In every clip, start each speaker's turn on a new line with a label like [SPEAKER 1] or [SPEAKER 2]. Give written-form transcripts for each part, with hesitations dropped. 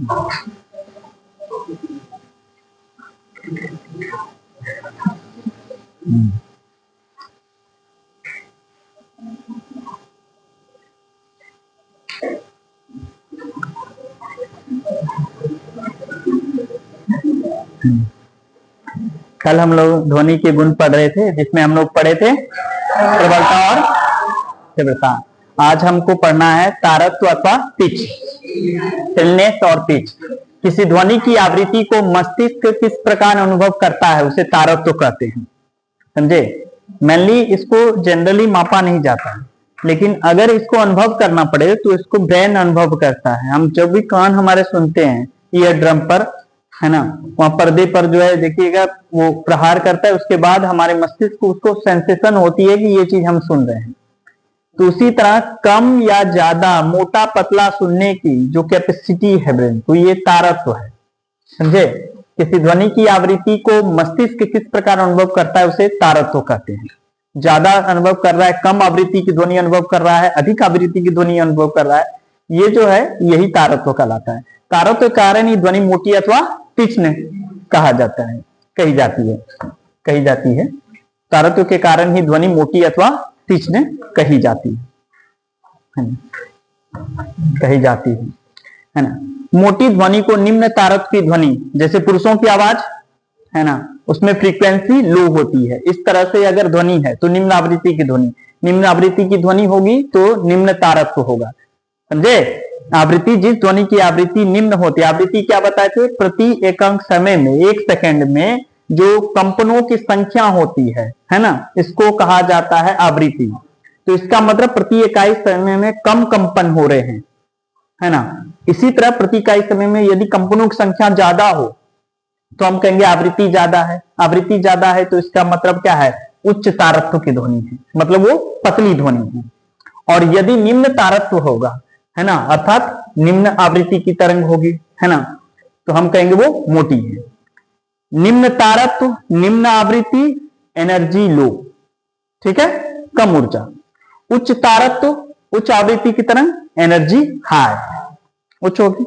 [SPEAKER 1] कल हम लोग ध्वनि के गुण पढ़ रहे थे, जिसमें हम लोग पढ़े थे प्रबलता और तीव्रता। आज हमको पढ़ना है तारत्व अथवा पिच, स्टिलनेस और पिच। किसी ध्वनि की आवृत्ति को मस्तिष्क किस प्रकार अनुभव करता है उसे तारत्व कहते हैं, समझे। मेनली इसको जनरली मापा नहीं जाता, लेकिन अगर इसको अनुभव करना पड़े तो इसको ब्रेन अनुभव करता है। हम जब भी कान हमारे सुनते हैं ईयर ड्रम पर, है ना, वहां पर्दे पर जो है देखिएगा वो प्रहार करता है, उसके बाद हमारे मस्तिष्क को उसको सेंसेशन होती है कि ये चीज हम सुन रहे हैं। तो उसी तरह कम या ज्यादा, मोटा पतला सुनने की जो कैपेसिटी है ब्रेन को, ये तारत्व है, समझे। किसी ध्वनि की आवृत्ति को मस्तिष्क किस प्रकार अनुभव करता है उसे तारत्व कहते हैं। ज्यादा अनुभव कर रहा है, कम आवृत्ति की ध्वनि अनुभव कर रहा है, अधिक आवृत्ति की ध्वनि अनुभव कर रहा है, ये जो है यही तारत्व कहलाता है। तारत्व के कारण ही ध्वनि मोटी अथवा तीक्ष्ण कहा जाता है, कही जाती है। तारत्व के कारण ही ध्वनि मोटी अथवा तीक्ष्ण कही जाती है ना। मोटी ध्वनि को निम्न तारत्व की ध्वनि, जैसे पुरुषों की आवाज है ना, उसमें फ्रीक्वेंसी लो होती है। इस तरह से अगर ध्वनि है तो निम्न आवृत्ति की ध्वनि, निम्न आवृत्ति की ध्वनि होगी तो निम्न तारत्व होगा, समझे। आवृत्ति, जिस ध्वनि की आवृत्ति निम्न होती है, आवृत्ति क्या बताए थे, प्रति एकांक समय में, एक सेकंड में जो कंपनों की संख्या होती है ना, इसको कहा जाता है आवृत्ति। तो इसका मतलब प्रति इकाई समय में कम कंपन हो रहे हैं, है ना। इसी तरह प्रति इकाई समय में यदि कंपनों की संख्या ज्यादा हो तो हम कहेंगे आवृत्ति ज्यादा है। आवृत्ति ज्यादा है तो इसका मतलब क्या है, उच्च तारत्व की ध्वनि है, मतलब वो पतली ध्वनि है। और यदि निम्न तारत्व होगा, है ना, अर्थात निम्न आवृत्ति की तरंग होगी, है ना, तो हम कहेंगे वो मोटी है। निम्न तारत्व, निम्न आवृत्ति, एनर्जी लो, ठीक है, कम ऊर्जा। उच्च तारत्व, उच्च आवृत्ति की तरंग, एनर्जी हाई, उच्च होगी,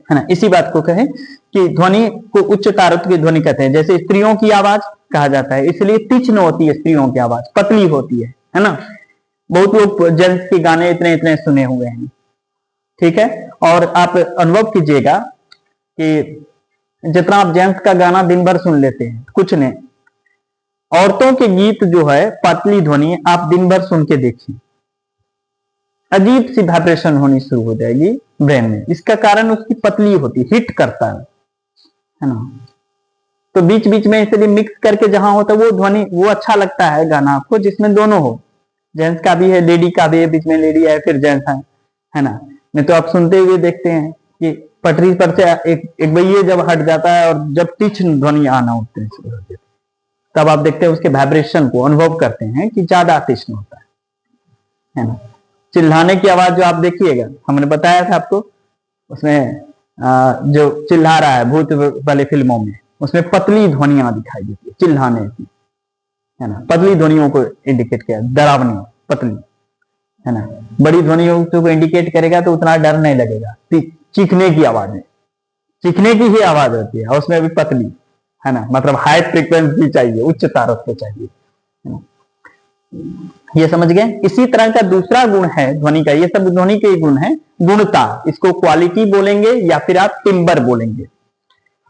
[SPEAKER 1] है ना। इसी बात को कहें कि ध्वनि को उच्च तारत्व की ध्वनि कहते हैं। जैसे स्त्रियों की आवाज कहा जाता है, इसलिए तीक्ष्ण होती है स्त्रियों की आवाज, पतली होती है ना। बहुत लोग जेंट्स के गाने इतने इतने सुने हुए हैं, ठीक है। और आप अनुभव कीजिएगा कि जितना आप जेंट्स का गाना दिन भर सुन लेते हैं कुछ नहीं, औरतों के गीत जो है पतली ध्वनि आप दिन भर सुन के देखिए, अजीब सी वाइब्रेशन होनी शुरू हो जाएगी ब्रेन में। इसका कारण उसकी पतली होती, हिट करता है ना। तो बीच बीच में इसलिए मिक्स करके जहां होता है वो ध्वनि, वो अच्छा लगता है गाना आपको जिसमें दोनों हो, जेंट्स का भी है, लेडी का भी है, बीच में लेडी है फिर जेंट्स है ना। नहीं तो आप सुनते हुए देखते हैं कि पटरी पर से एक बइये जब हट जाता है और जब तीक्ष्ण ध्वनि आना होते हैं तब आप देखते हैं उसके वाइब्रेशन को अनुभव करते हैं कि ज्यादा तीक्ष्ण होता है ना। चिल्लाने की आवाज जो आप देखिएगा, हमने बताया था आपको, उसमें जो चिल्ला रहा है भूत वाले फिल्मों में, उसमें पतली ध्वनियां दिखाई देती है चिल्लाने की, है ना। पतली ध्वनियों को इंडिकेट किया, डरावनी पतली, है ना। बड़ी ध्वनियों को इंडिकेट करेगा तो उतना डर नहीं लगेगा। चीखने की आवाज है, चीखने की ही आवाज होती है और उसमें भी पतली, है ना, मतलब हाई फ्रीक्वेंसी चाहिए, उच्च तारत्व चाहिए, है ना। ये समझ गए। इसी तरह का दूसरा गुण है ध्वनि का, ये सब ध्वनि के गुण है, गुणता, इसको क्वालिटी बोलेंगे या फिर आप टिम्बर बोलेंगे।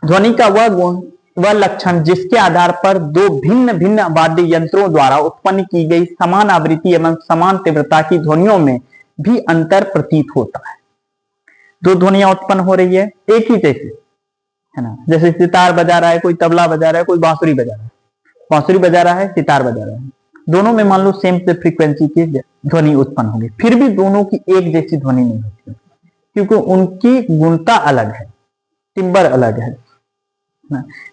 [SPEAKER 1] ध्वनि का वह गुण, वह लक्षण जिसके आधार पर दो भिन्न भिन्न वाद्य यंत्रों द्वारा उत्पन्न की गई समान आवृत्ति एवं समान तीव्रता की ध्वनियों में भी अंतर प्रतीत होता है। दो ध्वनियां उत्पन्न हो रही है एक ही जैसे, है ना। जैसे सितार बजा रहा है कोई, तबला बजा रहा है कोई, बांसुरी बजा रहा है, बांसुरी बजा रहा है, सितार बजा रहा है, दोनों में मान लो सेम फ्रीक्वेंसी की ध्वनि उत्पन्न होगी, फिर भी दोनों की एक जैसी ध्वनि नहीं होती क्योंकि उनकी गुणता अलग है, टिम्बर अलग है।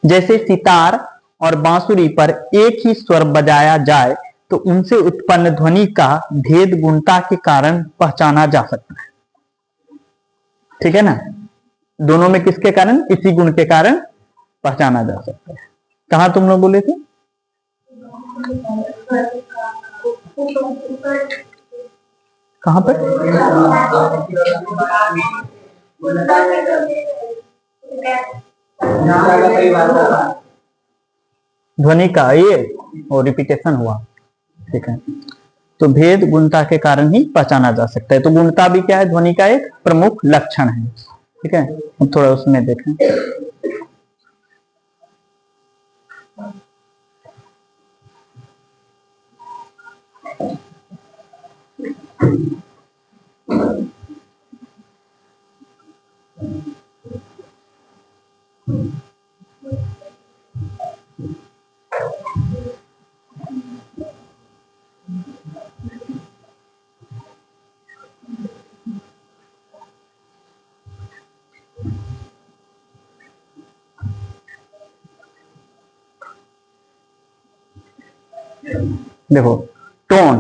[SPEAKER 1] जैसे सितार और बांसुरी पर एक ही स्वर बजाया जाए तो उनसे उत्पन्न ध्वनि का भेद गुणता के कारण पहचाना जा सकता है, ठीक है ना। दोनों में किसके कारण, इसी गुण के कारण पहचाना जा सकता है। कहां तुम लोग बोले थे, कहां पर, ध्वनि का ये और रिपीटेशन हुआ, ठीक है। तो भेद गुणता के कारण ही पहचाना जा सकता है। तो गुणता भी क्या है, ध्वनि का एक प्रमुख लक्षण है, ठीक है। हम थोड़ा उसमें देखें। देखो टोन,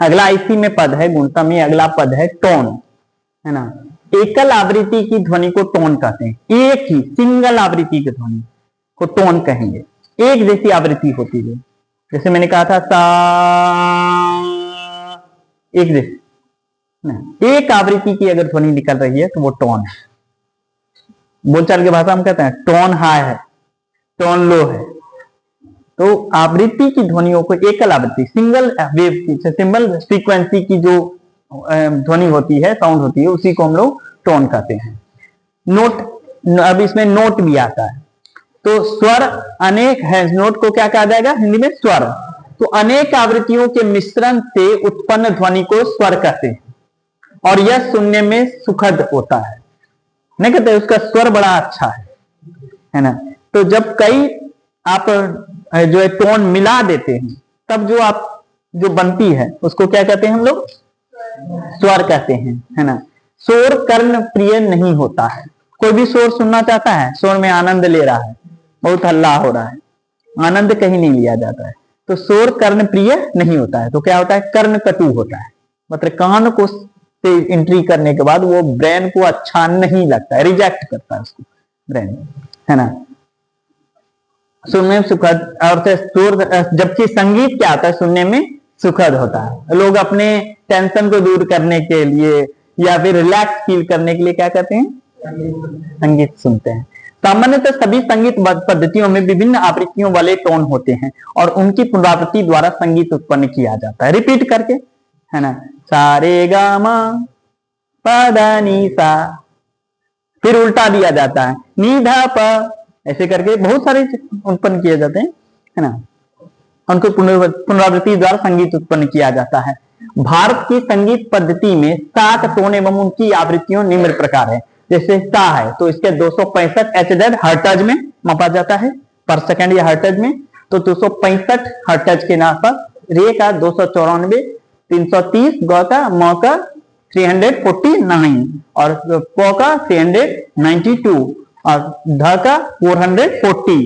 [SPEAKER 1] अगला इसी में पद है, गुणता में अगला पद है टोन, है ना। एकल आवृत्ति की ध्वनि को टोन कहते हैं। एक ही सिंगल आवृत्ति की ध्वनि को टोन कहेंगे। एक जैसी आवृत्ति होती है, जैसे मैंने कहा था सा, एक जैसी ना, एक आवृत्ति की अगर ध्वनि निकल रही है तो वो टोन है। बोलचाल की भाषा में कहते हैं टोन हाई है, टोन लो है। तो आवृत्ति की ध्वनियों को एकल आवृत्ति, सिंगल वेव की, सिंगल फ्रीक्वेंसी की जो ध्वनि होती है, साउंड होती है, उसी को हम लोग टोन कहते हैं। नोट, अब इसमें नोट भी आता है। तो स्वर अनेक है, नोट को क्या कहा जाएगा हिंदी में, स्वर। तो अनेक आवृत्तियों के मिश्रण से उत्पन्न ध्वनि को स्वर कहते हैं, और यह सुनने में सुखद होता है। नहीं कहते उसका स्वर बड़ा अच्छा है ना। तो जब कई आप जो है टोन मिला देते हैं, तब जो आप जो बनती है उसको क्या कहते हैं हम लोग, स्वर कहते हैं, है ना। शोर कर्ण प्रिय नहीं होता है। कोई भी शोर सुनना चाहता है, शोर में आनंद ले रहा है, बहुत हल्ला हो रहा है, आनंद कहीं नहीं लिया जाता है। तो शोर कर्ण प्रिय नहीं होता है। तो क्या होता है, कर्ण कटु होता है, मतलब कान को से एंट्री करने के बाद वो ब्रेन को अच्छा नहीं लगता है, रिजेक्ट करता है उसको ब्रेन, है ना। सुनने में सुखद अर्थ शोर, जबकि संगीत क्या होता है, सुनने में सुखद होता है। लोग अपने टेंशन को दूर करने के लिए या फिर रिलैक्स फील करने के लिए क्या करते हैं, संगीत सुनते हैं। सामान्यतः सभी संगीत पद्धतियों में विभिन्न आवृत्तियों वाले टोन होते हैं और उनकी पुनरावृत्ति द्वारा संगीत उत्पन्न किया जाता है, रिपीट करके, है ना। सारे गा मा पा नी सा, फिर उल्टा दिया जाता है नी धा प, ऐसे करके बहुत सारे उत्पन्न किए जाते हैं, है ना। उनको पुनरावृत्ति द्वारा संगीत उत्पन्न किया जाता है। भारत की संगीत पद्धति में 7 टोन एवं उनकी आवृत्तियों निम्न प्रकार है। जैसे सा है तो इसके 265 HZ हर्ट्ज में मापा जाता है पर सेकंड या हर्ट्ज में, तो 265 हर्ट्ज के आसपास। रे का 294, 330, ग का म का 349 और प का 392 और ध का 440,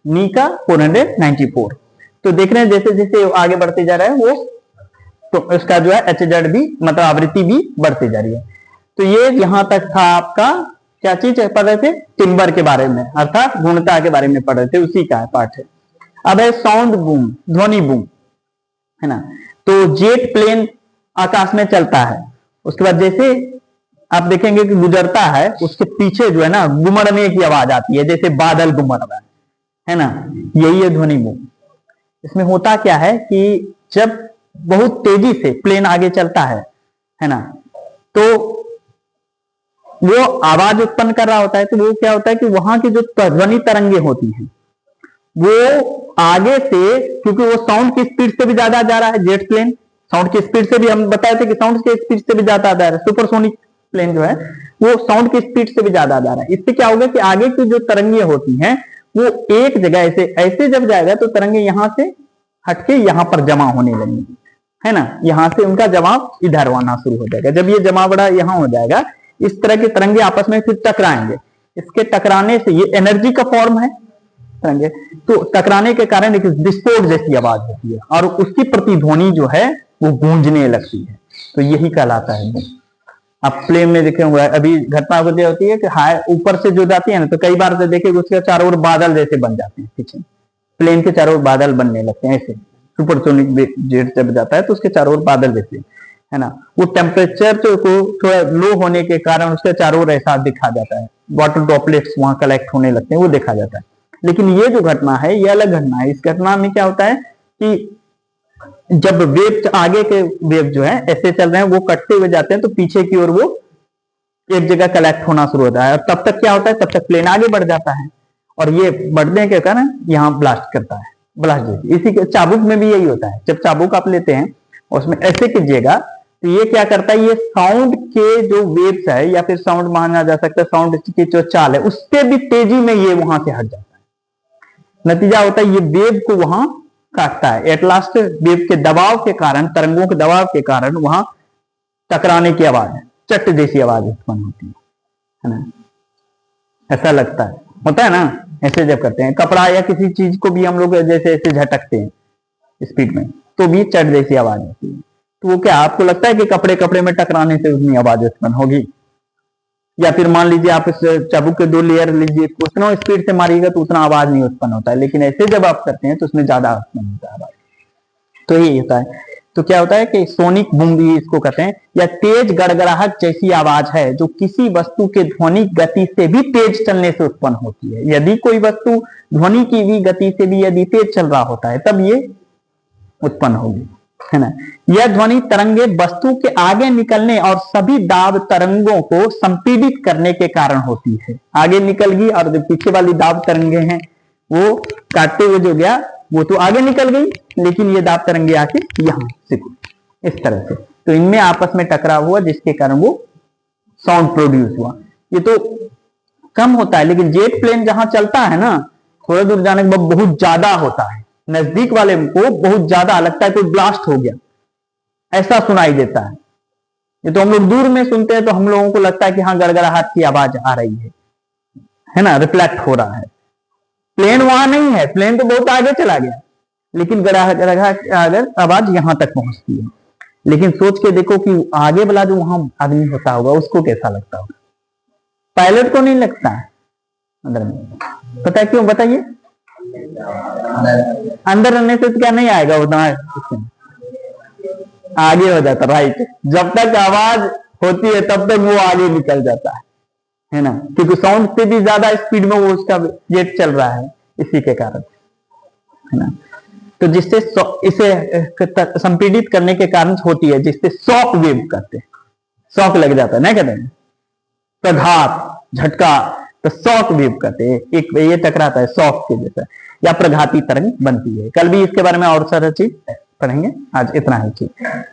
[SPEAKER 1] नी का 494। तो देख रहे हैं जैसे जैसे आगे बढ़ते जा रहा है वो, तो इसका जो है HZ भी, मतलब आवृत्ति भी बढ़ती जा रही है। तो ये यहां तक था आपका, क्या चीज पढ़ रहे थे, टिम्बर के बारे में, अर्थात गुणता के बारे में पढ़ रहे थे, उसी का पाठ है। अब है साउंड बूम, ध्वनि बूम, है ना। तो जेट प्लेन आकाश में चलता है, उसके बाद जैसे आप देखेंगे कि गुजरता है, उसके पीछे जो है ना गुमड़ने की आवाज आती है, जैसे बादल गुमड़ रहा है ना, यही है ध्वनि बूम। इसमें होता क्या है कि जब बहुत तेजी से प्लेन आगे चलता है ना, तो वो आवाज उत्पन्न कर रहा होता है। तो वो क्या होता है कि वहां की जो ध्वनि तरंगे होती हैं वो आगे से, क्योंकि वो साउंड की स्पीड से भी ज्यादा जा रहा है, जेट प्लेन साउंड की स्पीड से भी, हम बताए थे कि साउंड की स्पीड से भी ज्यादा जा रहा है, सुपरसोनिक प्लेन जो है वो साउंड की स्पीड से भी ज्यादा जा रहा है। इससे क्या होगा कि आगे की जो तरंगे होती हैं वो एक जगह ऐसे जब जाएगा तो तरंगे यहां से हटके यहां पर जमा होने लगेंगी, है ना। यहां से उनका जमाव इधर आना शुरू हो जाएगा। जब ये जमा बड़ा यहां हो जाएगा, इस तरह के तरंगे आपस में फिर टकराएंगे। इसके टकराने से, ये एनर्जी का फॉर्म है तरंगे, तो टकराने के कारण एक विस्फोट जैसी आवाज होती है और उसकी प्रतिध्वनि जो है वो गूंजने लगती है। तो यही कहलाता है। आप प्लेन में देखे होंगे, अभी घटना होती है कि हाई ऊपर से जो जाती है ना, तो कई बार से देखे उसके चारों ओर बादल जैसे बन जाते हैं, पीछे प्लेन के चारों ओर बादल बनने लगते हैं। ऐसे सुपरसोनिक जेट जब जाता है तो उसके चारों ओर बादल जैसे, है ना, वो टेम्परेचर को थोड़ा लो होने के कारण उसके चारों ओर ऐसा दिखा जाता है, वाटर ड्रॉपलेट्स वहां कलेक्ट होने लगते हैं, वो देखा जाता है। लेकिन ये जो घटना है ये अलग घटना है। इस घटना में क्या होता है कि जब वेव आगे के वेव जो है ऐसे चल रहे हैं, वो कटते हुए जाते हैं तो पीछे की ओर वो एक जगह कलेक्ट होना शुरू होता है, और तब तक क्या होता है, तब तक प्लेन आगे बढ़ जाता है, और ये बढ़ने के कारण यहाँ ब्लास्ट करता है, ब्लास्ट। इसी के चाबुक में भी यही होता है, जब चाबुक आप लेते हैं उसमें ऐसे कीजिएगा तो ये क्या करता है, ये साउंड के जो वेव्स है या फिर साउंड माना जा सकता है, साउंड की जो चाल है उससे भी तेजी में ये वहां से हट जाता है। नतीजा होता है ये वेव को वहां काटता है। एट लास्ट वेव के दबाव के कारण, तरंगों के दबाव के कारण वहां टकराने की आवाज, चट जैसी आवाज उत्पन्न होती है ना, ऐसा लगता है, होता है ना ऐसे जब करते हैं। कपड़ा या किसी चीज को भी हम लोग जैसे ऐसे झटकते हैं स्पीड में तो भी चट जैसी आवाज होती है। तो वो क्या आपको लगता है कि कपड़े में टकराने से उतनी आवाज उत्पन्न होगी? या फिर मान लीजिए आप इस चाबुक के 2 लेयर लीजिए, उतना स्पीड से मारिएगा तो उतना आवाज नहीं उत्पन्न होता है, लेकिन ऐसे जब आप करते हैं तो उसमें ज्यादा उत्पन्न होता है आवाज। तो यही होता है। तो क्या होता है कि सोनिक बूम भी इसको कहते हैं, या तेज गड़गड़ाहट जैसी आवाज है जो किसी वस्तु के ध्वनिक गति से भी तेज चलने से उत्पन्न होती है। यदि कोई वस्तु ध्वनि की भी गति से भी यदि तेज चल रहा होता है तब ये उत्पन्न होगी, है ना। यह ध्वनि तरंगे वस्तु के आगे निकलने और सभी दाब तरंगों को संपीड़ित करने के कारण होती है। आगे निकल गई और जो पीछे वाली दाब तरंगे हैं वो काटते हुए जो गया वो तो आगे निकल गई, लेकिन ये दाब तरंगे आके यहां से इस तरह से, तो इनमें आपस में टकराव हुआ जिसके कारण वो साउंड प्रोड्यूस हुआ। ये तो कम होता है, लेकिन जेट प्लेन जहां चलता है ना, थोड़ा दूर जाने के बाद बहुत ज्यादा होता है, नजदीक वाले को बहुत ज्यादा लगता है कोई ब्लास्ट हो गया, ऐसा सुनाई देता है। ये तो हम लोग दूर में सुनते हैं तो हम लोगों को लगता है कि हाँ गड़गड़ाहट की आवाज आ रही है ना, रिफ्लेक्ट हो रहा है। प्लेन वहां नहीं है, प्लेन तो बहुत आगे चला गया, लेकिन गड़गड़ाहट अगर आवाज यहां तक पहुंचती है। लेकिन सोच के देखो कि आगे वाला जो वहां आदमी होता होगा उसको कैसा लगता होगा। पायलट को नहीं लगता है अंदर में, पता है क्यों, बताइए। अंदर रहने से तो क्या नहीं आएगा, उतना आगे हो जाता, राइट। जब तक आवाज होती है तब तक वो आगे निकल जाता है ना, क्योंकि साउंड से भी ज्यादा स्पीड में वो उसका जेट चल रहा है, इसी के कारण, है ना। तो जिससे इसे संपीड़ित करने के कारण होती है, जिससे शॉक वेव करते हैं, शॉक लग जाता है ना, कहते हैं प्रघात, झटका, तो शॉक वेव करते हैं। एक ये टकराता है शॉक के जैसा, या प्रघाती तरंग बनती है। कल भी इसके बारे में और सारा चीज पढ़ेंगे, आज इतना ही ठीक है।